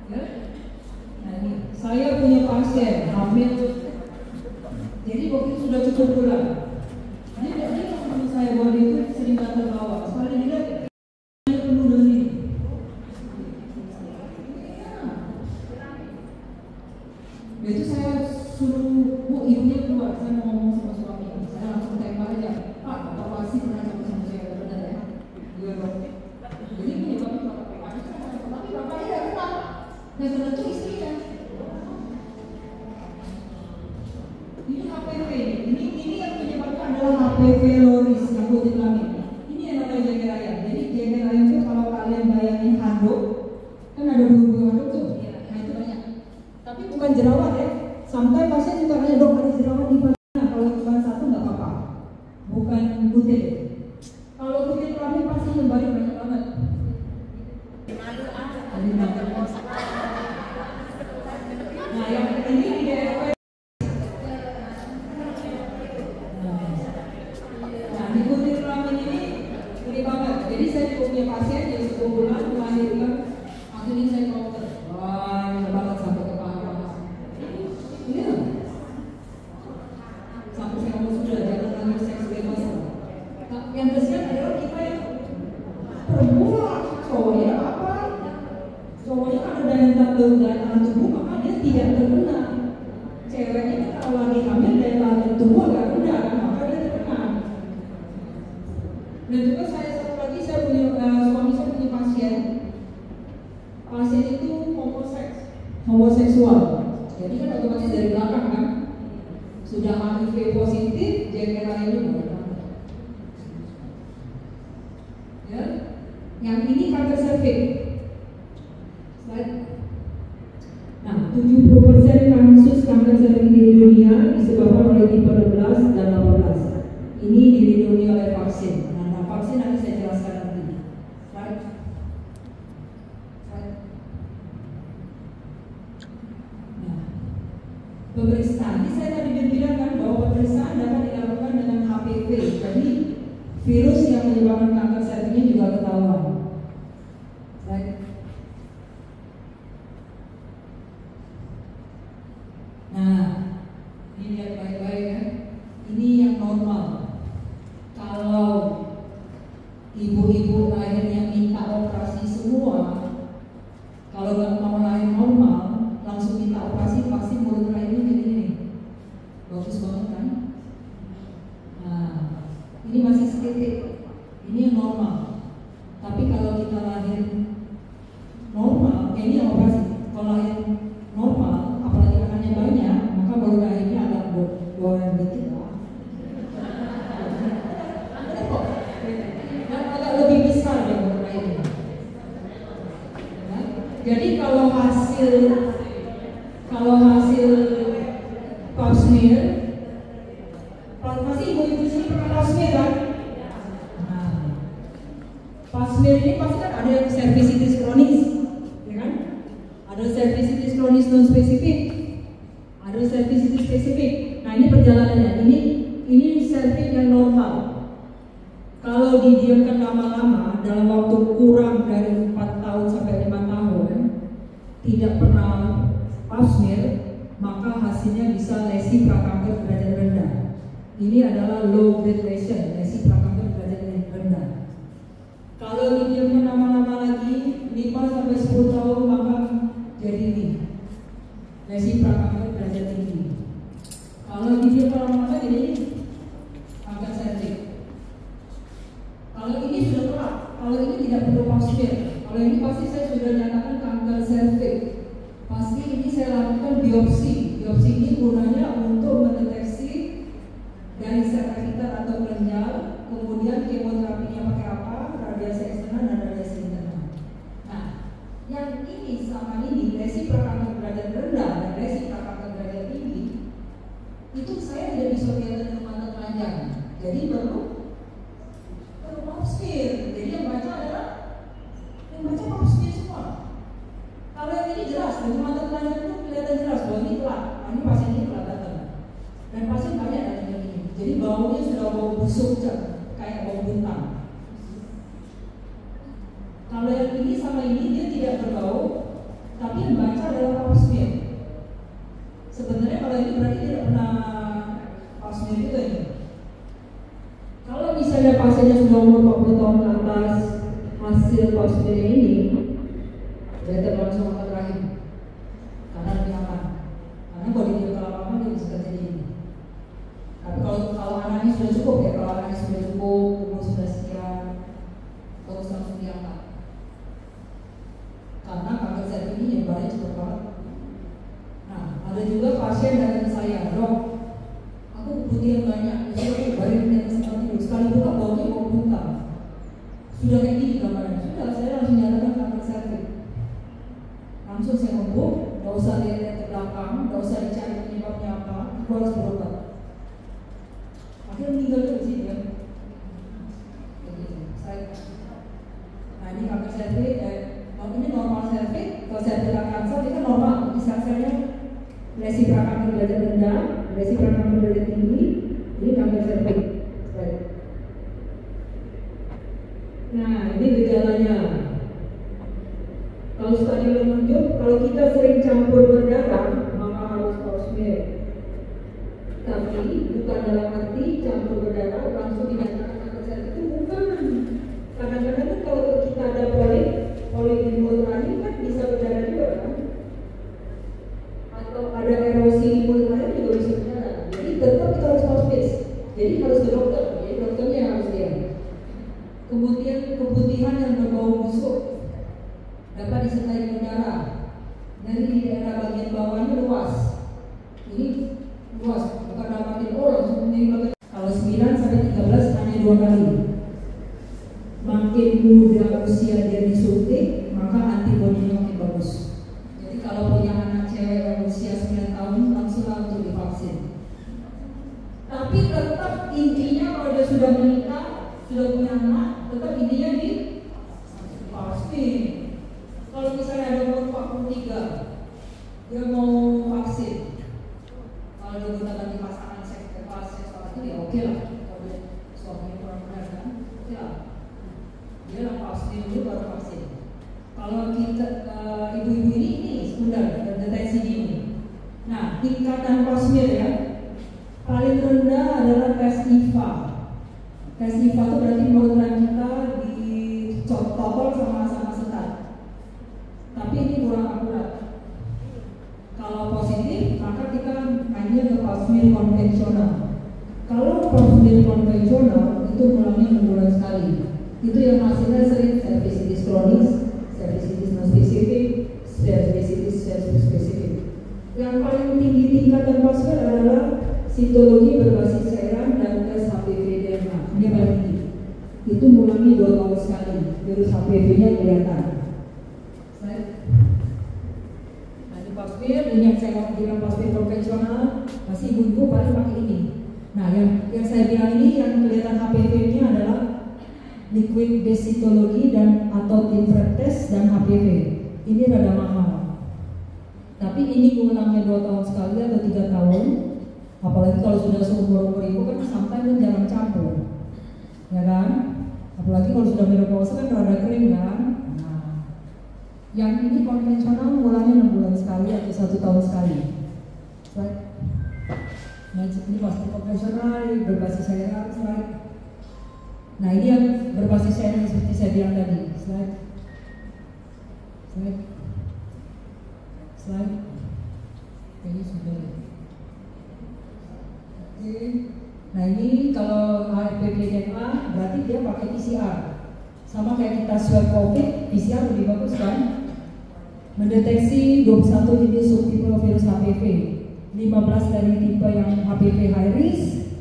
Ya? Nah ini, saya punya pasien hamil, jadi waktu itu sudah cukup bulan. Dia waktu saya bawa dia itu sering datang bawa, soalnya dia penuh dengan ini. Itu saya suruh bu ibunya keluar, saya mau ngomong sama suami. Saya langsung tembak aja, Pak, Bapak pasti pernah sama saya, benar ya? Iya dong. Jadi penyebabnya tapi bapaknya tidak kenal. Yang kenal itu istrinya. Ini HPV. Ini yang menyebabkan adalah HPV loris, Yakut Islamin. Ini yang namanya jaga raya. Jadi jaga raya itu kalau kalian bayangin handuk, kan ada bulu-bulu handuk tuh. Nah itu banyak. Tapi bukan jerawat ya. Sampai pasien juga nanya, dok ada jerawat di vagina. Kalau cuma satu nggak apa-apa. Bukan kutil. Kalau kutil kelamin pasti nyembarin banyak banget. Nah yang ini di DRW. Nah di kutil kelamin ini banget. Jadi saya juga punya pasien yang 10 bulan melahirkan, akhirnya saya dokter. Wah ini banget sampai ke paha. Iya. Sampai saya ngomong sudah jangan lagi seks bebas. Nah, yang kesian adalah kita yang perempuan, cowoknya apa? Cowoknya kan ada daya tahan tubuh, maka dia tidak terkena. Ceweknya kan kalau lagi hamil daya tahan tubuh agak rendah, maka dia terkena. Dan juga saya satu lagi, suami saya punya pasien. Pasien itu homoseksual. Jadi kan otomatis dari belakang kan, sudah HIV positif, JKR ini boleh. Ya, yang ini kanker serviks. Nah, 70% kasus kanker serviks di dunia disebabkan oleh tipe 16 dan 18. Ini dilindungi oleh vaksin. Nah, vaksin nanti saya jelaskan nanti. Right? Nah, pemeriksaan ini saya tadi bilang kan bahwa pemeriksaan dapat dilakukan dengan HPV. Jadi virus yang menyebabkan kanker serviksnya juga ketahuan. Right? Nah, ini lihat baik-baik ya. Ini yang normal. Kalau ibu-ibu lahirnya minta operasi semua, kalau nggak mau lahir normal, langsung minta operasi, pasti mulut lahirnya jadi ini. Bagus banget kan? Nah, ini masih sedikit. Ini yang normal. Tapi kalau kita lahir normal, ini yang operasi. Kalau lahir normal, apalagi anaknya banyak, maka baru lahirnya agak goreng dikit lah. Dan agak lebih besar ya baru lahirnya. Nah, jadi kalau hasil pap smear, pasti ibu-ibu sini pernah pap smear kan? Nah, pap smear ini pasti kan ada yang cervicitis kronis, ya kan? Ada cervicitis kronis non spesifik, ada cervicitis spesifik. Nah ini perjalanannya. Ini cervix yang normal. Kalau didiamkan lama-lama dalam waktu kurang dari 4 tahun sampai 5 tahun, tidak pernah pap smear, maka hasilnya bisa lesi prakanker derajat rendah. Ini adalah low grade lesion, lesi prakanker derajat rendah. Kalau didiamkan lama-lama lagi 5 sampai 10 tahun, maka jadi ini lesi prakanker derajat tinggi. Kalau didiamkan lama-lama jadi ini kanker serviks. Kalau ini sudah kelar, kalau ini tidak perlu pap smear. Kalau ini pasti saya sudah nyatakan kanker serviks. Pasti ini saya lakukan biopsi. Biopsi ini gunanya untuk mendeteksi dari sel kapital atau kelenjar, kemudian kemoterapinya pakai apa, radiasi eksternal dan radiasi internal. Nah, yang ini sama ini lesi prakanker derajat rendah dan lesi prakanker derajat tinggi, itu saya tidak bisa lihat dengan mata telanjang. Jadi perlu pap smear. Jadi yang baca pap smear semua. Kalau yang ini jelas, dari mata telanjang itu kelihatan jelas bahwa ini telat. Ini pasien ini kelihatan. Dan pasien banyak datang yang ini. Jadi baunya sudah bau busuk kayak bau bintang. Kalau yang ini sama ini dia tidak berbau, tapi yang baca adalah pap smear. Sebenarnya kalau ini berarti tidak pernah pap smear juga ini. Kalau misalnya pasiennya sudah umur 40 tahun ke atas, hasil pap smear ini dia langsung angkat rahim karena lebih aman. Karena kalau dia kelapa-lapa dia bisa terjadi ini. Tapi kalau anaknya sudah cukup ya, kalau anaknya sudah cukup, umur sudah sekian, terus langsung diangkat. Karena kanker sel ini nyebarnya cepat banget. Nah, ada juga pasien datang ke saya, dok, aku butuh yang banyak, jadi aku balik dengan sempat tidur. Sekali buka baunya bau buka. Sudah kayak gini gambarnya. Sudah, saya langsung nyatakan kanker cervix. Langsung saya ngomong, gak usah lihat ke belakang, gak usah dicari penyebabnya apa, aku harus berobat. Akhirnya meninggal juga sih ya. Nah ini kanker cervix, ini normal cervix. Kalau cervix kanker itu kan normal, misalnya lesi prakanker derajat rendah, lesi prakanker derajat tinggi, ini kanker cervix. Nah ini gejalanya. Kalau stadium lanjut, kalau kita sering campur berdarah, maka harus pap smear. Tapi bukan dalam arti campur berdarah langsung dinyatakan kanker cervix, itu bukan. Kadang-kadang kan kalau kita ada polip di mulut rahim kan bisa berdarah juga kan? Atau ada erosi di mulut rahim juga bisa berdarah. Jadi tetap kita harus pap smear. Jadi harus ke dokter. Jadi dokternya yang harus lihat. Kemudian keputihan yang berbau busuk dapat disertai dengan darah. Nyeri di daerah bagian bawahnya luas. Ini luas, bukan dapatin langsung nyeri bagian. Kalau 9 sampai 13 hanya 2 kali. Makin muda usia dia disuntik, maka antibodinya makin bagus. Jadi kalau punya anak cewek yang usia 9 tahun, langsunglah untuk divaksin. Tapi tetap intinya kalau dia sudah menikah, sudah punya anak, tetap intinya di vaksin. Kalau misalnya ada umur 43, dia mau vaksin. Kalau dia udah ganti pasangan seks bebas, seksual itu ya oke lah. Kalau dia suaminya kurang benar kan, oke lah. Dia lah vaksin dulu baru vaksin. Kalau kita ibu-ibu ini sekunder dan deteksi dini. Nah, tingkatan pap smear ya. Paling rendah adalah tes IVA. Tes IVA itu berarti mulut rahim kita dicotol sama setat. Tapi ini kurang akurat. Kalau positif, maka kita hanya ke pap smear konvensional. Kalau pap smear konvensional itu mulangnya 6 bulan sekali. Itu yang hasilnya sering cervicitis kronis, cervicitis non spesifik, cervicitis spesifik. Yang paling tinggi tingkatan pap smear adalah sitologi berbasis cairan dan tes HPV DNA. Ini paling tinggi. Itu mulangnya 2 tahun sekali. Virus HPV-nya kelihatan. Nah ini pap smear, ini yang saya mau bilang pap smear konvensional, masih ibu-ibu paling pakai ini. Nah yang saya bilang ini yang kelihatan HPV-nya adalah liquid based cytology dan atau TINFRET test dan HPV. Ini rada mahal. Tapi ini ulangnya 2 tahun sekali atau 3 tahun. Apalagi kalau sudah seumur ibu kan sometimes jarang campur. Ya kan? Apalagi kalau sudah menopause kan rada kering kan. Nah, yang ini konvensional ulangnya 6 bulan sekali atau 1 tahun sekali. Right? Nah, ini pasti konvensional berbasis cairan, slide. Nah ini yang berbasis cairan seperti saya bilang tadi. Slide. Kayaknya sudah. Oke. Nah ini kalau HPV DNA berarti dia pakai PCR. Sama kayak kita swab COVID, PCR lebih bagus kan? Mendeteksi 21 jenis subtipe virus HPV, 15 dari tipe yang HPV high risk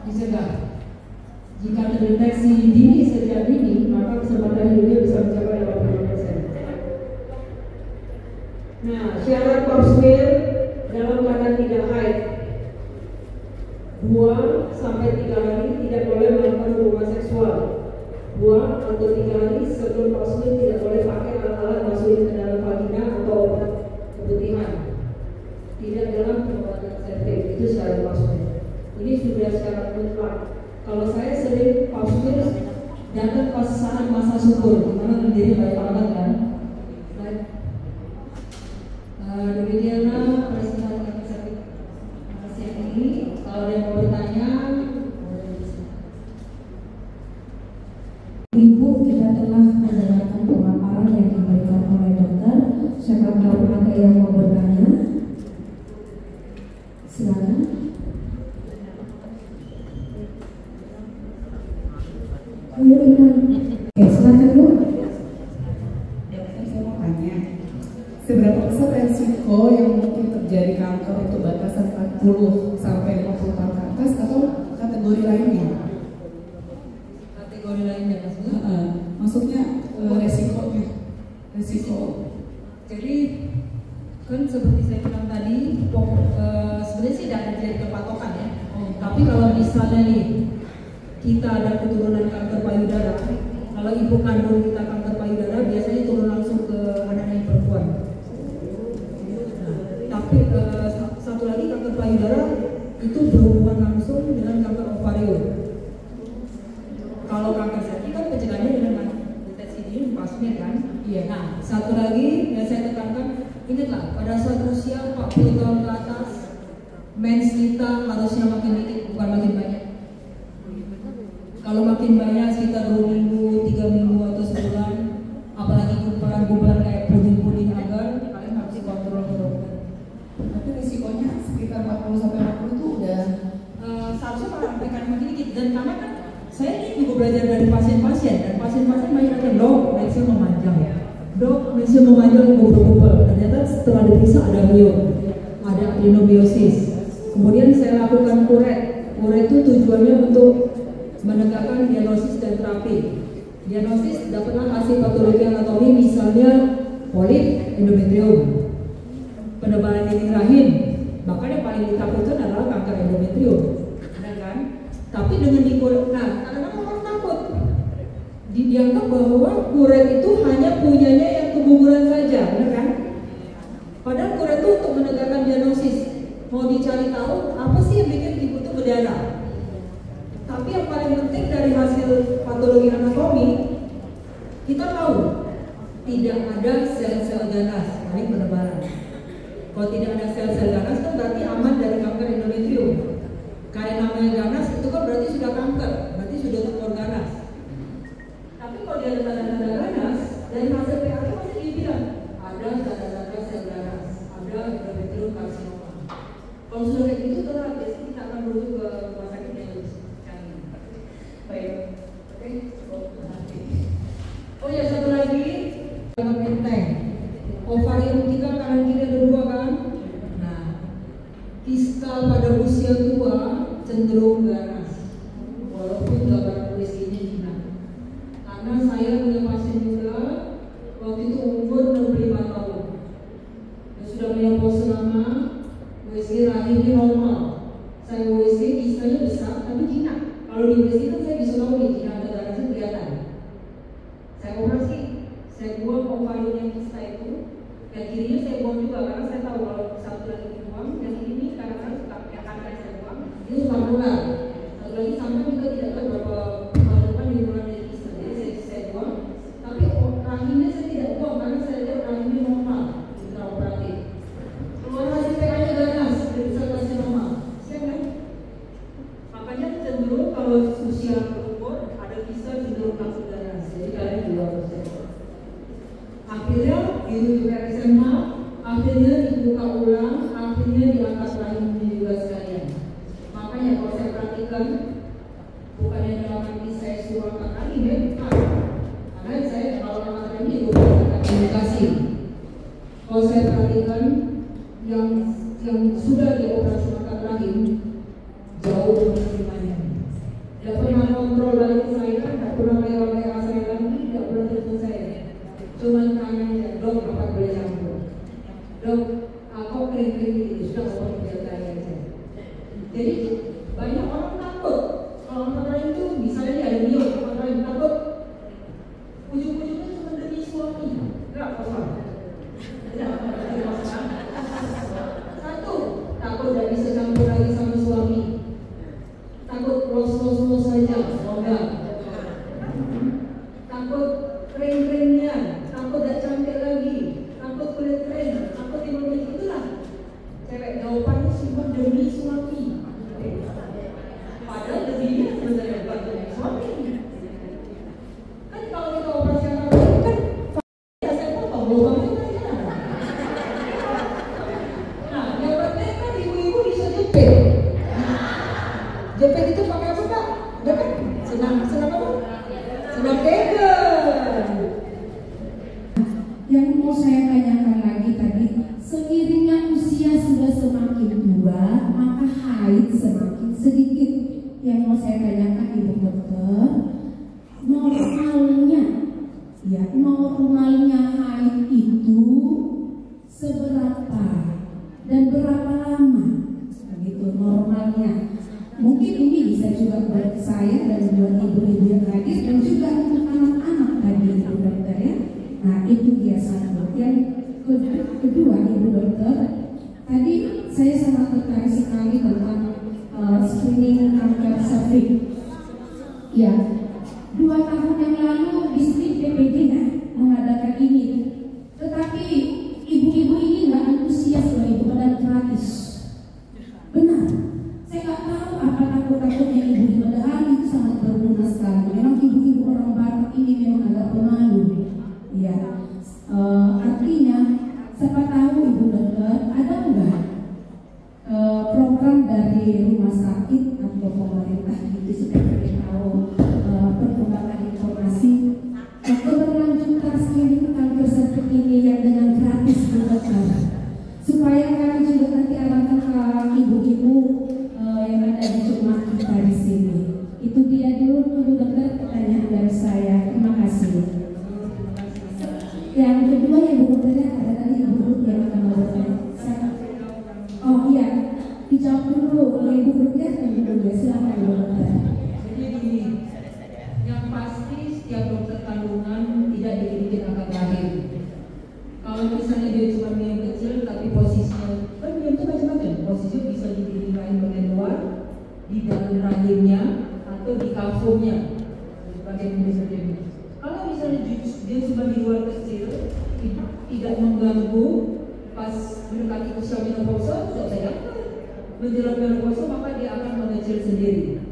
dicegah. Jika terdeteksi dini sejak dini, maka kesempatan hidupnya bisa mencapai 85%. Nah, syarat pap smear dalam keadaan tidak haid 2 sampai 3 hari tidak boleh melakukan hubungan seksual. 2 atau 3 hari sebelum pap smear tidak boleh pakai alat-alat masukin ke dalam vagina atau obat keputihan. Tidak dalam pengobatan cervix, itu syarat pap smear. Ini sudah syarat mutlak. Kalau saya sering pap smear datang pas saat masa subur, dimana diri berapa persen resiko yang mungkin terjadi kanker itu batasan 40 sampai 50 tahun ke atas atau kategori lainnya? Kategori lainnya maksudnya? Maksudnya resikonya, resiko. Jadi kan seperti saya bilang tadi, sebenarnya sih tidak ada jadi patokan ya. Tapi kalau misalnya nih kita ada keturunan kanker payudara, kalau ibu kandung kita kanker payudara biasanya turun langsung ke anak yang perempuan. Tapi satu lagi kanker payudara itu berhubungan langsung dengan kanker ovarium. Kalau kanker cervix kan pencegahannya dengan deteksi dini pap smear kan? Iya. Nah, satu lagi yang saya tekankan, ingatlah pada saat usia 40 tahun ke atas, mens kita harusnya makin dikit bukan makin banyak. Kalau makin banyak sekitar 2 minggu, 3 minggu atau sebulan, apalagi gumpalan-gumpalan kayak puding-puding agar kalian harus dikontrol ke dokter. Tapi risikonya sekitar 40 sampai 50 itu udah seharusnya merampaikan makin dikit. Dan karena kan saya ini juga belajar dari pasien-pasien, dan pasien-pasien banyak yang dok, mensnya memanjang, dok, mensnya memanjang gumpal-gumpal. Ternyata setelah diperiksa ada myom, ada adenomyosis. Kemudian saya lakukan kuret. Kuret itu tujuannya untuk menegakkan diagnosis dan terapi. Diagnosis dapatlah hasil patologi anatomi, misalnya polip, endometrium, penebalan dinding rahim. Bahkan yang paling ditakutkan adalah kanker endometrium, benar kan? Tapi dengan dikuret, nah kadang-kadang orang takut, dianggap bahwa kuret itu hanya punyanya yang keguguran saja, benar kan? Padahal kuret itu untuk menegakkan diagnosis. Mau dicari tahu apa sih yang bikin ibu itu berdarah. Tapi yang paling penting dari hasil patologi anatomi, kita tahu tidak ada sel-sel ganas, paling penebalan. Kalau tidak ada sel-sel ganas kan berarti aman dari kanker endometrium. Karena namanya ganas itu kan berarti sudah kanker, berarti sudah tumor ganas. Tapi kalau dia ada tanda-tanda ganas, dari hasil PAP pasti dibilang ada tanda-tanda sel ganas, ada endometrium karsinoma. Kalau sudah kayak gitu, terus biasanya kita akan merujuk ke rumah sakit yang lebih canggih. Baik, oke. Oh ya, satu lagi, jangan menteng. Ovarium kita kanan kiri ada 2 kan? Nah, kista pada usia tua cenderung ganas, walaupun gambar tulisnya jinak. Karena saya punya pasien juga, waktu itu umur 65 tahun, dan sudah menopause lama. USG rahimnya normal. Saya USG kistanya besar tapi jinak. Kalau di USG kan saya bisa tahu nih jinak ada darahnya kelihatan. Saya operasi, saya buang ovarium yang kista itu. Yang kirinya saya buang juga karena saya tahu kalau satu lagi dibuang, yang ini kadang-kadang yang kanan saya buang itu suka nular. Satu lagi sampai juga tidak tahu berapa tahun depan dibuang dari kista. Jadi saya buang. Tapi rahimnya saya tidak buang karena saya lihat rahimnya normal, tidak operatif. Keluar hasil PA-nya ganas, bisa karsinoma. Siap kan? Makanya cenderung kalau usia berumur ada kista cenderung langsung ganas. Jadi kalian 2%. Akhirnya dirujuk ke SMA, akhirnya dibuka ulang, akhirnya diangkat rahimnya juga sekalian. Makanya kalau saya perhatikan, bukannya dalam arti saya suruh angkat rahim ya, bukan. Karena saya kalau angkat rahim juga berdasarkan indikasi. Kalau saya perhatikan yang sudah dioperasi angkat rahim jauh menerimanya. Tidak pernah kontrol balik saya, tidak pernah lewat saya lagi, tidak pernah telepon saya. Cuma tanya, dok apa boleh campur? Dok, kok kering-kering ini sudah ngomong biar saya aja. Jadi banyak orang takut kalau angkat rahim itu misalnya ada myom, angkat rahim takut ujung-ujungnya cuma demi suami. Enggak apa-apa. Satu, takut tidak bisa campur lagi sama suami. Takut los-los saja, enggak. Takut kering-keringnya, takut tidak cantik lagi, takut kulit kering, takut timbul itulah. Cewek jawabannya cuma demi suami. Padahal deminya sebenarnya bukan demi suami. Kan kalau kita operasi angkat rahim kan, ya saya potong lubangnya kan ada. Nah, yang penting kan ibu-ibu bisa jepit. Jepit itu pakai apa Pak? Udah kan? Senang apa? Senang pegang. Yang mau saya tanyakan lagi tadi haid semakin sedikit. Yang mau saya tanyakan Ibu Dokter, normalnya haid itu seberapa dan berapa lama? Begitu normalnya. Mungkin ini bisa juga buat saya dan buat ibu-ibu yang hadir dan juga untuk anak-anak tadi Ibu Dokter ya. Nah itu dia satu. Yang kedua Ibu Dokter, tadi saya sangat tertarik sekali tentang screening kanker serviks. Ya, 2 tahun yang lalu distrik PPD mengadakan ini, tetapi ibu-ibu ini nggak antusias loh Ibu, padahal gratis. Benar, saya nggak tahu apa takut-takutnya ibu-ibu, padahal itu sangat berguna sekali. Memang ibu-ibu orang Batak ini memang agak pemalu. Ya, artinya siapa tahu Ibu Dokter ada enggak program dari rumah sakit atau pemerintah itu supaya kita tahu perkembangan informasi keberlanjutan screening kanker seperti ini yang dengan gratis Ibu Dokter, supaya kami juga nanti arahkan ke ibu-ibu yang ada di rumah kita di sini. Itu dia dulu Ibu Dokter pertanyaan dari saya. Terima kasih. Yang kedua ya Ibu Dokter, ada tadi ibu yang akan bertanya. Oh iya, dijawab dulu oleh Ibu Dokter dan Ibu Dokter. Silakan Ibu Dokter. Jadi gini, yang pasti setiap dokter kandungan tidak dikit-dikit akan lahir. Kalau misalnya dia cuma yang kecil tapi posisinya, kan dia itu macam-macam. Posisinya bisa di rahim bagian luar, di dalam rahimnya, atau di kafumnya, bagian ini. Kalau misalnya dia cuma di luar kecil, tidak mengganggu pas mendekati usia menopausa, tidak saya menjelang menopausa maka dia akan mengecil sendiri.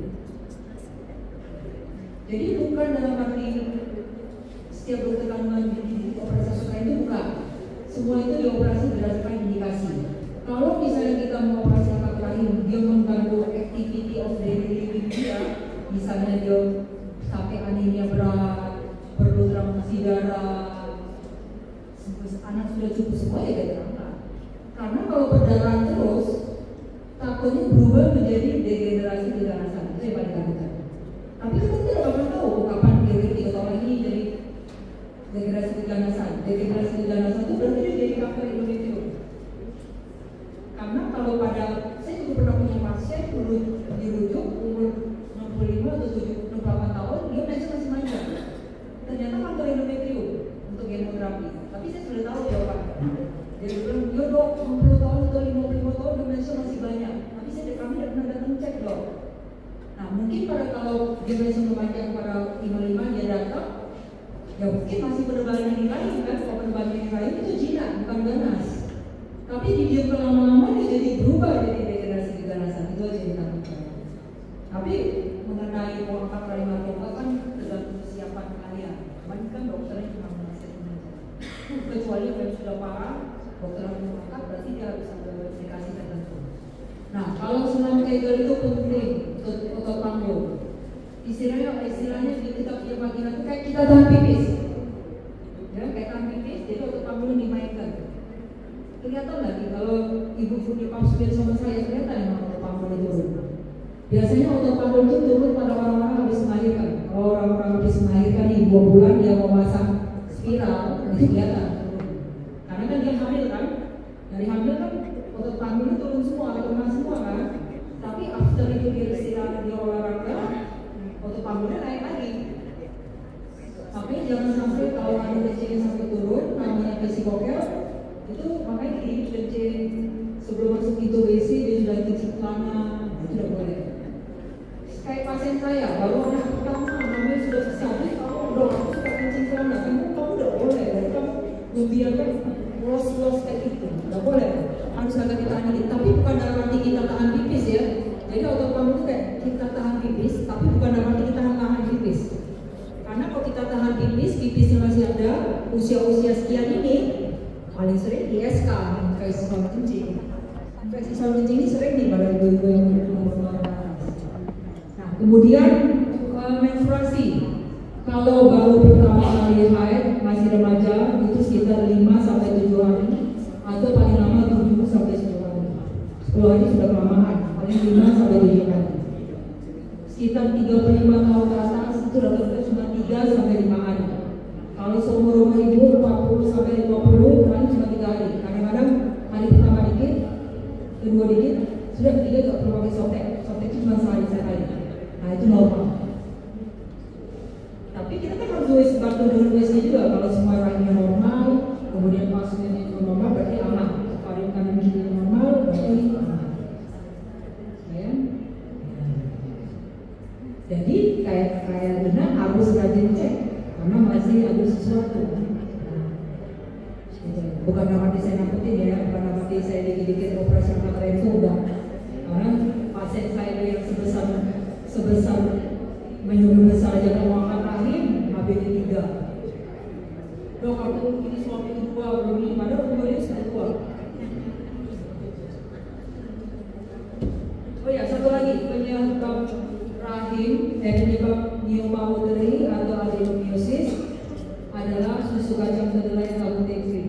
Jadi bukan dalam arti setiap dokter kandungan di operasi lain itu bukan. Semua itu dioperasi berdasarkan indikasi. Kalau misalnya kita mau operasi akar rahim, dia mengganggu activity of daily living dia, misalnya dia sampai anemia berat, perlu transfusi darah, anak sudah cukup semua ya dia terangkat. Karena kalau perdarahan terus, takutnya berubah menjadi degenerasi keganasan. Itu yang paling takutkan. Tapi kita tidak bakal tahu kapan kira-kira 3 tahun lagi jadi degenerasi keganasan. Degenerasi keganasan itu berarti dia jadi kanker endometrium. Karena kalau pada, saya juga pernah punya pasien dulu dirujuk umur 65 atau 68 tahun, dia masih manja. Ternyata kanker endometrium untuk kemoterapi. Tapi saya sudah tahu jawabannya. Jadi bilang, yo dok, 60 tahun atau 55 tahun demensia masih banyak. Tapi kami tidak pernah datang cek dok. Nah mungkin kalau demensia memanjang pada 55 dia datang, ya mungkin masih penebalan yang lain kan. Kalau penebalan yang lain itu jinak, bukan ganas. Tapi didiam lama-lama dia jadi berubah jadi degenerasi keganasan. Itu aja yang ditakutkan. Tapi mengenai mau angkat rahim atau enggak kan tergantung kesiapan kalian. Cuman kan dokternya cuma menasihatkan aja. Kecuali yang sudah parah, dokter harus mengangkat, berarti dia harus ada indikasi tertentu. Nah, kalau senam kegel itu penting untuk otot panggul. Istilahnya kita punya vagina itu kayak kita tahan pipis. Ya, kayak tahan pipis, jadi otot panggul dimainkan. Kelihatan lagi kalau ibu punya pamsir sama saya, kelihatan yang otot panggul itu turun. Biasanya otot panggul itu turun pada orang-orang habis melahirkan. Kalau orang-orang habis melahirkan nih 2 bulan dia mau pasang spiral, itu kelihatan. Karena kan dia hamil kan, dari hamil kan otot panggulnya turun semua, turun semua kan. Tapi after itu dia istirahat, dia olahraga, otot panggulnya naik lagi. Makanya jangan sampai kalau ada kencing sampai turun, namanya vesikokel, itu makanya kencing sebelum masuk pintu WC dia sudah kencing celana, itu tidak boleh. Kayak pasien saya, baru anak pertama namanya sudah besar, kalau dok aku suka kencing celana, kamu tidak boleh, kamu membiarkan los kayak gitu, nggak boleh. Harus agak ditahan, tapi bukan dalam arti kita tahan pipis ya. Jadi otot panggul itu kayak kita tahan pipis, tapi bukan dalam arti kita tahan pipis. Karena kalau kita tahan pipis, pipisnya masih ada, usia-usia sekian ini paling sering ISK, infeksi saluran kencing. Infeksi saluran kencing ini sering nih pada ibu-ibu yang umur-umur atas. Nah, kemudian menstruasi. Kalau baru pertama kali haid, masih remaja, itu sekitar 5-7 hari, atau paling lama 7-10 hari. 10 hari sudah kelamaan, paling bukan dapat saya nakutin ya, bukan dapat saya dikit-dikit operasi angkat rahim itu udah. Karena pasien saya yang sebesar menyuruh besar aja mau angkat rahim, HBD 3. Dok, aku ini suami kedua belum ini, padahal keduanya sudah tua. Oh ya, satu lagi penyebab rahim, penyebab pneumonia atau adenomyosis adalah susu kacang kedelai atau tempe.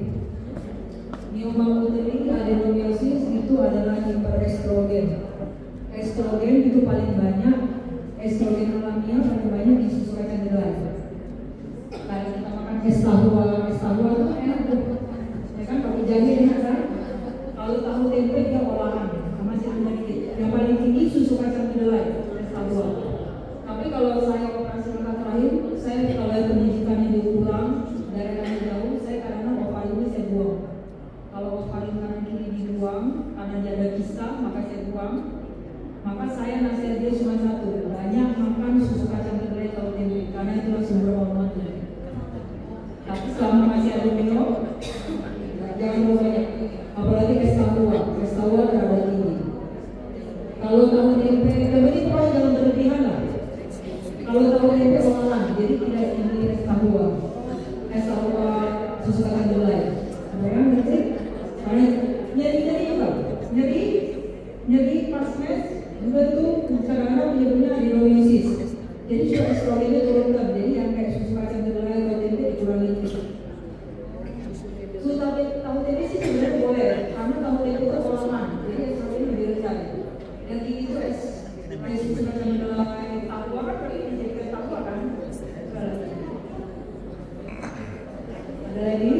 Pneumonia adenomyosis itu adalah hiperestrogen. Estrogen itu paling banyak, estrogen alamiah paling banyak di susu kacang kedelai. Kalau kita makan es tahu itu enak tuh, ya kan? Pakai jahe enak kan? Kalau tahu tempe dia olahan, masih ada dikit. Yang paling tinggi susu kacang kedelai, es tahu. Tapi kalau saya operasi angkat rahim, saya kalau pendidikannya dikurang, darahnya jauh, saya kadang-kadang ovarinnya saya buang. Kalau ovarin kanan kiri dibuang, karena dia ada kisah, maka saya buang. Maka saya nasihat dia cuma satu, banyak makan susu kacang kedelai atau tempe, karena itulah sumber hormon. Tapi selama masih ada minum, jangan terlalu banyak. Apalagi es tahu terlalu tinggi. Kalau tahu tempe ini pokoknya jangan berlebihan lah. Kalau tahu tempe olahan, jadi tidak tinggi es tahu susu kacang kedelai. Mereka ngerti? Karena nyeri pas mes juga itu kadang-kadang menyebutnya adenomyosis. Jadi sudah estrogennya turunkan, jadi yang kayak susu kacang kedelai atau tempe dikurangi. Susu tahu tempe sih sebenarnya boleh, karena tahu tempe itu olahan, jadi estrogennya lebih rendah. Yang tinggi itu susu kacang kedelai, tahu kan paling dijadikan tahu kan? Ada lagi?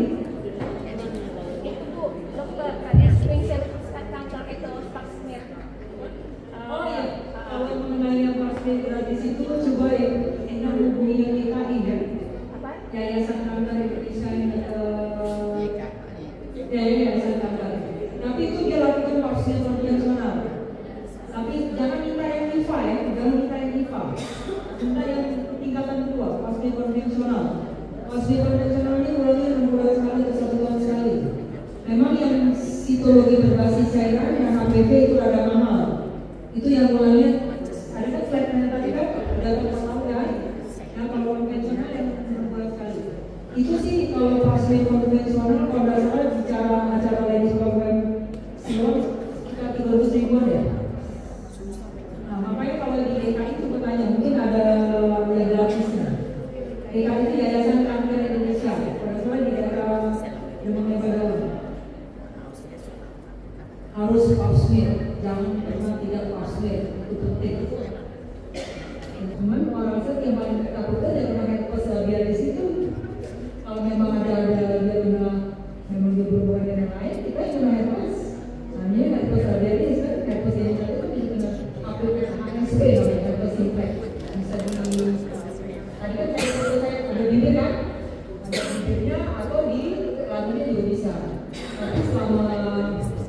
Dokter, ada swing cell kanker itu pap smear. Oh iya, kalau mengenai yang pasti gratis itu coba yang hubungi YKI ya. Apa? Yayasan Kanker Indonesia Yayasan Kanker. Tapi itu dia lakukan pap smear konvensional. Tapi jangan minta yang IFA ya, jangan minta yang IFA. Minta yang tingkatan kedua, pap smear konvensional. Pap smear konvensional ini ulangnya 6 bulan sekali atau 1 tahun sekali. Memang yang sitologi berbasis cairan yang HPV itu ada mahal. Itu yang mulanya ada kan slide-nya tadi kan udah tahu ya. Nah kalau konvensional yang 6 bulan sekali. Itu sih kalau pas konvensional kalau nggak salah bicara acara ladies program semua sekitar 300 ribuan ya. Nah makanya kalau di DKI itu bertanya mungkin ada yang gratisnya. DKI itu Yayasan Kanker Indonesia. Kalau salah di daerah Demang Badawi. Harus pap smear, jangan pernah tidak pap smear, itu penting. Cuman orang yang paling takutnya jangan pakai herpes biar di situ. Kalau memang ada dia memang dia berhubungan dengan yang lain, kita cuma herpes. Hanya herpes rabies kan, herpes yang satu kan bisa kena HSP namanya herpes simplex. Bisa di tadi kan saya ada bibir kan, ada bibirnya atau di lagunya juga bisa. Tapi selama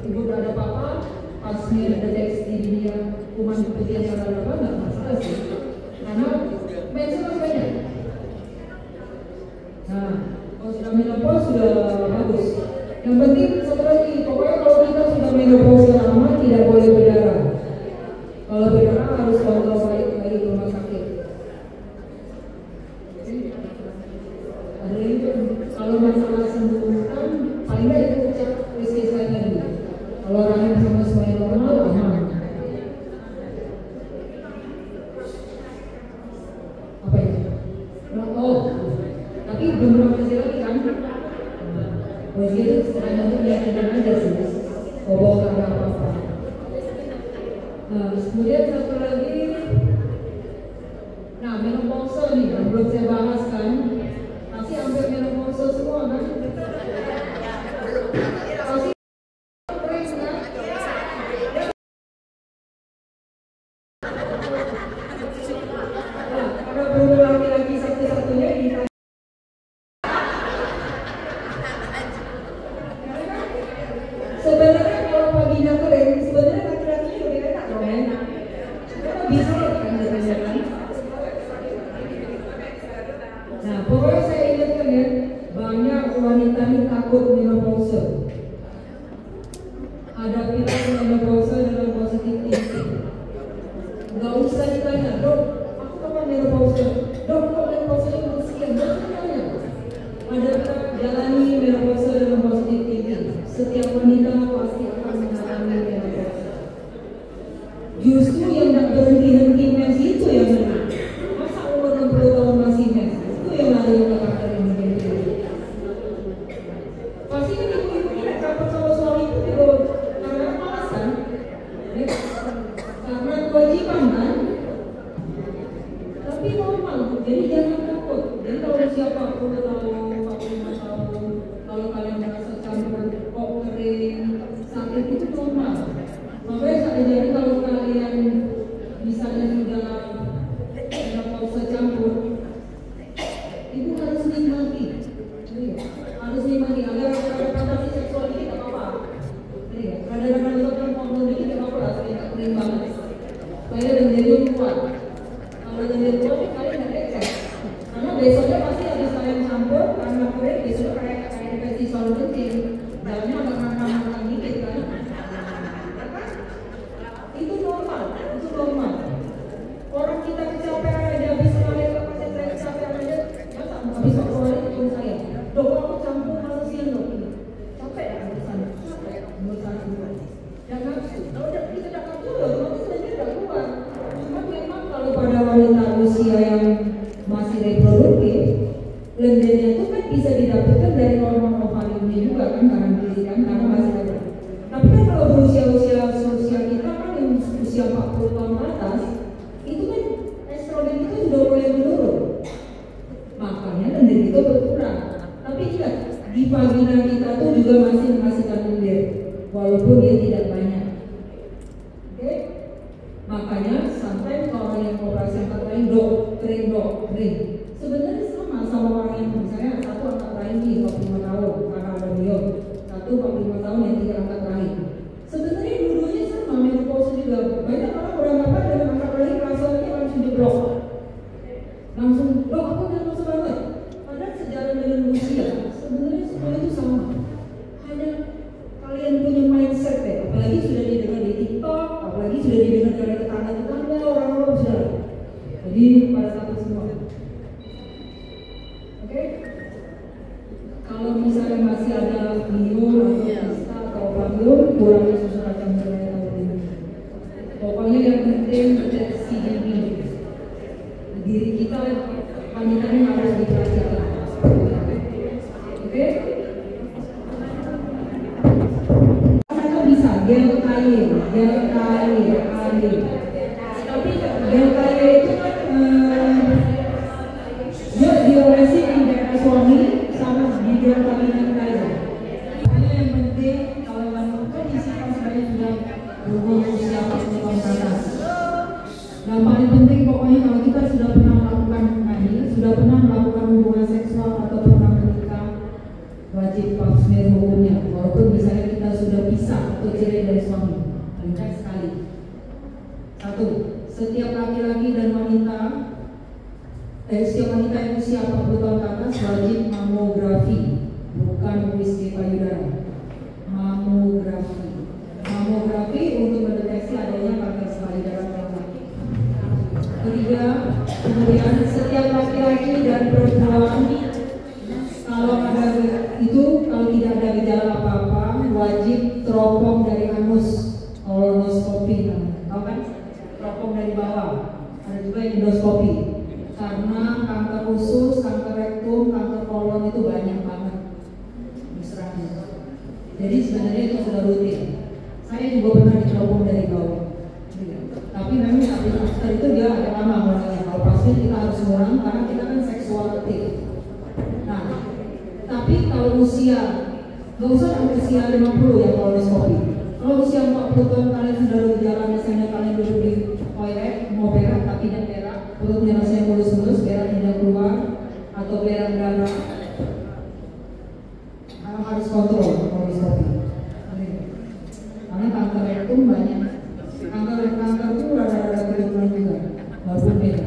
ibu udah ada apa-apa, pas smear deteksi dia kuman putih yang ada apa nggak masalah sih, karena mensen masih banyak. Nah, kalau sudah menopause sudah bagus. Yang penting satu lagi, pokoknya kalau kita sudah menopause lama tidak boleh berdarah. Kalau berdarah harus kontrol baik-baik di rumah sakit. Ada lagi kalau masalah sembuhkan, paling nggak itu cek risiko saya tadi. Kalau rahim sama semuanya normal, aman. Apa itu? Oh, tapi belum berapa lagi kan? Berarti itu hanya untuk meyakinkan aja sih. Bahwa nggak ada apa-apa. Nah, kemudian satu lagi, nah menopause nih, belum saya bahas kan? Pasti hampir menopause semua kan? Sebenarnya kalau paginya kering, sebenarnya laki-lakinya lebih enak dong ya. Karena bisa kan sebenarnya. Nah, pokoknya saya ingatkan ya, banyak wanita ini takut menopause. Hadapi menopause dengan positif thinking. Gak usah ditanya, dok, aku kapan menopause? Dok, kok menopause itu sekian? Gak usah ditanya. Hadapi jalani menopause dengan positif thinking. Setiap wanita pasti akan mengalami menopause. Justru yang tak berhenti-henti mens itu yang menang. Masa umur 60 tahun masih mens? Itu yang lari ke karakter ini. Pasti kan ibu-ibu ini dapat sama suami itu juga karena malas kan? Karena kewajiban kan? Tapi normal, jadi jangan takut. Jadi kalau siapa 40 tahun, 45 tahun, kalau kalian merasa campur kok kering, sakit itu normal. Makanya saya jadi kalau kalian misalnya sudah menopause campur, ibu harus nikmati, agar ada fantasi seksual ini tidak apa-apa. Kadang-kadang itu kan hormon ini tidak apa-apa, saya tak kering banget. Supaya menjadi kuat. Kalau menjadi kuat, kalian tidak cek. Karena besoknya pasti habis kalian campur, karena kering, besoknya kayak dikasih selalu penting. Dalamnya agak rangkang-rangkang dikit kan. Itu normal. Orang kita kecapean aja, habis melahirkan pasien saya kecapean aja, masa habis keluarin itu saya. Dok, aku campur manusia dok ini. Capek ya urusan. Jangan nafsu. Kalau kita tidak nafsu, otomatis sebenarnya tidak keluar. Cuma memang kalau pada wanita usia yang masih reproduktif, lendirnya itu kan bisa didapatkan dari hormon ovariumnya juga kan, karena gizi kan, karena masih ada. Tapi kan kalau berusia-usia kita kan yang usia 40 tahun ke atas, itu kan estrogen itu sudah mulai menurun. Makanya lendir itu berkurang. Tapi ingat, di vagina kita tuh juga masih menghasilkan lendir, walaupun dia tidak banyak. Oke? Makanya sampai kalau yang operasi angkat rahim kering. Sebenarnya sama orang yang misalnya satu angkat rahim di 45 tahun karena ada beliau, satu 45 tahun yang tidak angkat rahim. Sebenarnya dua-duanya sama, menopause juga. Banyak orang beranggapan dengan angkat rahim rasanya langsung jeblok. Langsung, dok aku menopause banget. Padahal sejalan dengan usia, sebenarnya semua itu sama. Hanya kalian punya mindset ya, apalagi sudah didengar di TikTok, apalagi sudah didengar dari tetangga-tetangga, orang-orang sudah. Jadi pada satu semua. Oke? Kalau misalnya masih ada biol atau pista atau panggung, kurangi susu kacang merah atau ini. Pokoknya yang penting deteksi dini. Diri kita wanitanya harus diperhatikan. Oke? Mereka bisa gel kain. Tapi gel kain itu kan dia diolesi di daerah suami sama di daerah vagina kain. Yang penting kalau wanita kondisi kan sebenarnya sudah berusia 40 tahun ke atas. Yang paling penting pokoknya kalau kita sudah pernah melakukan hubungan seksual atau pernah menikah, wajib pap smear hukumnya. Walaupun misalnya kita sudah pisah atau cerai dari suami, paling sekali. Satu, setiap laki-laki dan wanita, setiap wanita yang usia 40 tahun ke atas wajib mamografi, bukan USG payudara. Mamografi untuk mendeteksi adanya kanker payudara pada laki. Ketiga, kemudian setiap laki-laki dan perempuan kalau tidak ada gejala apa-apa wajib teropong dari anus, kolonoskopi namanya. Tahu kan? Teropong dari bawah. Ada juga endoskopi. Karena kanker usus, kanker rektum, kanker kolon itu banyak banget misalnya. Jadi sebenarnya itu sudah rutin. Saya juga pernah diteropong dari bawah. Tapi memang setelah itu dia agak lama mulainya. Kalau pasien kita harus ngulang karena kita kan seksual aktif. Nah, tapi kalau usia, nggak usah sampai usia 50 ya kolonoskopi. Kalau usia 40 tahun kalian sudah berjalan, misalnya kalian duduk di toilet, mau berak tapi tidak berak, perutnya rasanya mulus-mulus, berak tidak keluar, atau berak darah, harus kontrol kolonoskopi. Karena kanker rektum banyak. Kanker itu rada-rada kebetulan juga, walaupun beda.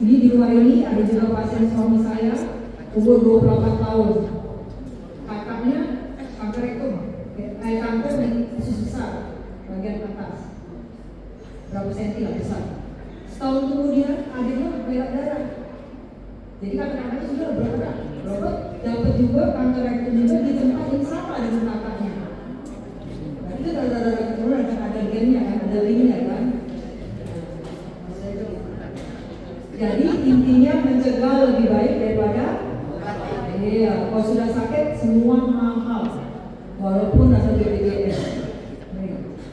Ini di luar ini ada juga pasien suami saya umur 28 tahun. Kakaknya kanker rektum, kanker yang usus besar, bagian atas. Berapa senti lah besar. Setahun kemudian adiknya berak darah. Jadi kakak-kakaknya sudah berat. Robert dapat juga kanker rektum juga di tempat yang sama dengan kakaknya. Nah, itu darah keturunan kan ada gennya kan, ada linknya kan. Jadi intinya mencegah lebih baik daripada iya, kalau sudah sakit semua mahal. Walaupun ada BPJS.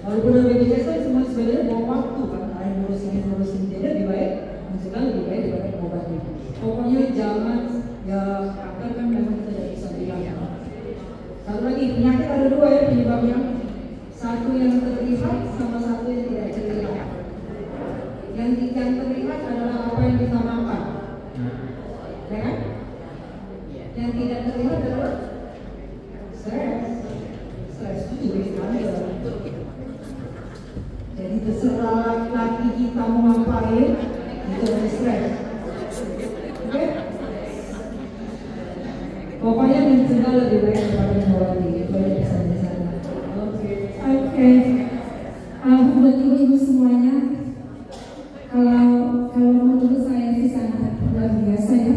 Walaupun ada BPJS kan semua sebenarnya bawa waktu kan, ada ngurusin jadi lebih baik mencegah lebih baik daripada mengobati. Pokoknya jangan ya kanker kan memang kita tidak bisa bilang. Satu lagi penyakit ada dua ya penyebabnya. Satu yang terlihat sama satu yang tidak terlihat. Yang terlihat adalah apa yang kita makan, ya kan? Yang tidak terlihat adalah stres itu juga standar. Jadi terserah laki kita mau ngapain, itu ada stres. Oke? Pokoknya mencegah lebih baik daripada mengobati. Itu yang bisa disana. Oke. Buat ibu-ibu semuanya, kalau menurut saya sih sangat luar biasa ya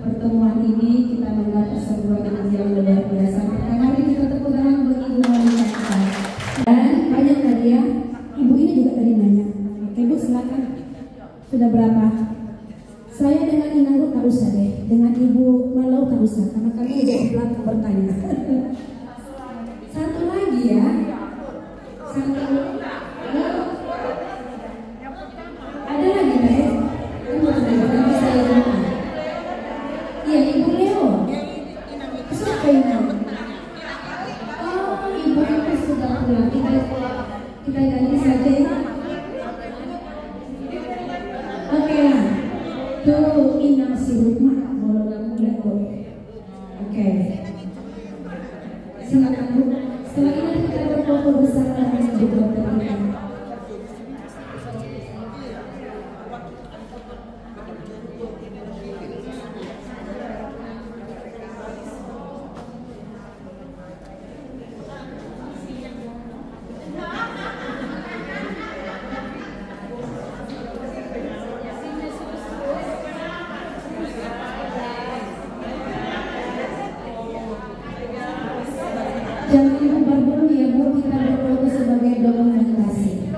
pertemuan ini, kita mendapat sebuah ilmu yang luar biasa. Pertama kali kita tepuk tangan buat ibu Monica kita. Dan banyak tadi ya, ibu ini juga tadi nanya. Oke bu, silakan. Sudah berapa? Saya dengan Inanggu tak usah deh, dengan ibu Malau tak usah, karena kami di belakang bertanya. Satu lagi ya, ada lagi deh. Iya, Ibu Leo. Siapa ini? Oh, Ibu itu sudah pulang. Kita ganti saja ya. Oke lah. Tuh, Inang si rumah. Boleh nggak mulai kok. Oke. Silakan Bu. Setelah ini kita berfoto bersama dengan Ibu Dokter kita. Jangan diumbar dulu ya Bu, kita berfoto sebagai dokumentasi.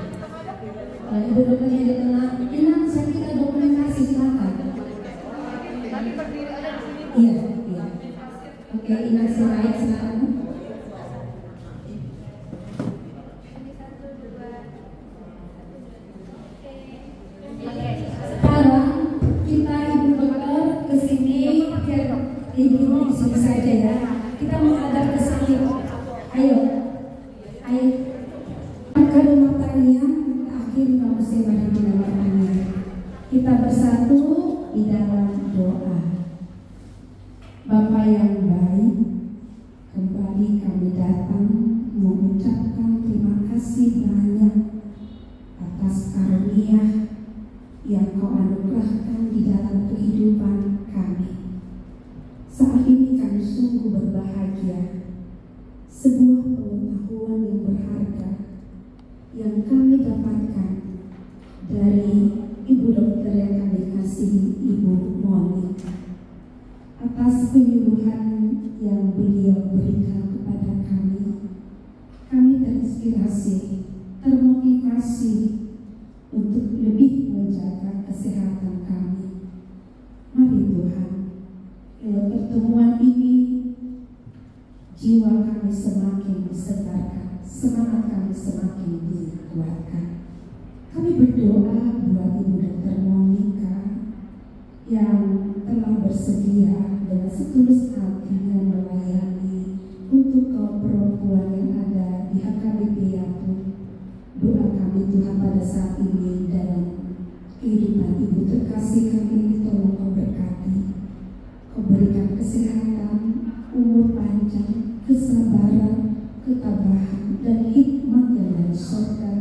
Nah, Ibu dokternya di tengah, Inang saya kita dokumentasi silakan. Iya. Oke, Inang slide silakan. Sekarang kita Ibu dokter kesini, Ibu di sini saja ya. Kita menghadap ke sini. Ayo. Maka rumah tanya, akhir kamu sembah di rumah tanya. Kita bersatu di dalam doa. Bapa yang baik, kembali kami datang mengucapkan terima kasih banyak atas karunia yang Kau anugerahkan di dalam kehidupan kami. Saat ini kami sungguh berbahagia. Sebuah pengetahuan yang berharga yang kami dapatkan dari Ibu Dokter yang kami kasihi, Ibu Monica, atas penyuluhan yang beliau berikan kepada kami. Kami terinspirasi, termotivasi untuk lebih menjaga kesehatan kami. Mari Tuhan, lewat pertemuan ini jiwa kami semakin disegarkan, semangat kami semakin dikuatkan. Kami berdoa buat Ibu Dokter Monica yang telah bersedia dengan setulus hatinya melayani untuk kaum perempuan yang ada di HKBP Yapu. Doa kami Tuhan pada saat ini dalam kehidupan Ibu terkasih kami ini, tolong Kau berkati, Kau berikan kesehatan, umur panjang, kesabaran, ketabahan, dan hikmat yang dari surga.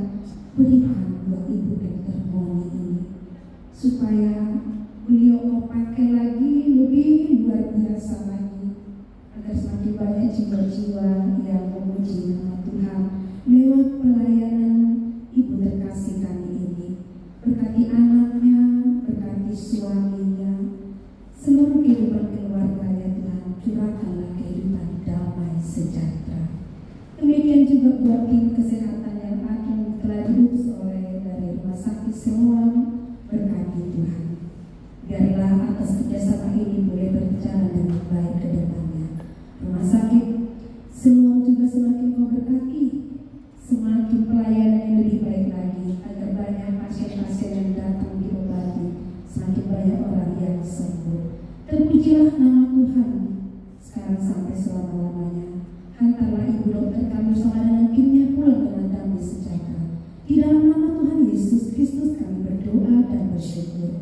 Berikan buat Ibu Dokter Moni ini, supaya beliau mau pakai lagi lebih luar biasa lagi, agar semakin banyak jiwa-jiwa yang memuji nama Tuhan lewat pelayanan Ibu terkasih kami ini. Berkati anaknya, berkati suaminya, seluruh kehidupan keluarganya Tuhan, curahkanlah kehidupan damai sejahtera. Demikian juga buat tim kesehatan yang akan telah diurus oleh dari Rumah Sakit Siloam, berkati Tuhan. Biarlah atas kerjasama ini boleh berjalan dengan baik ke depannya. Rumah Sakit Siloam juga semakin kau berkati, semakin pelayanan yang lebih baik lagi, agar banyak pasien-pasien yang datang diobati, semakin banyak orang yang sembuh. Terpujilah nama Tuhan sekarang sampai selama-lamanya. Hantarlah Ibu Dokter kami bersama dengan timnya pulang dengan damai sejahtera. Di dalam nama Tuhan Yesus Kristus kami berdoa dan bersyukur.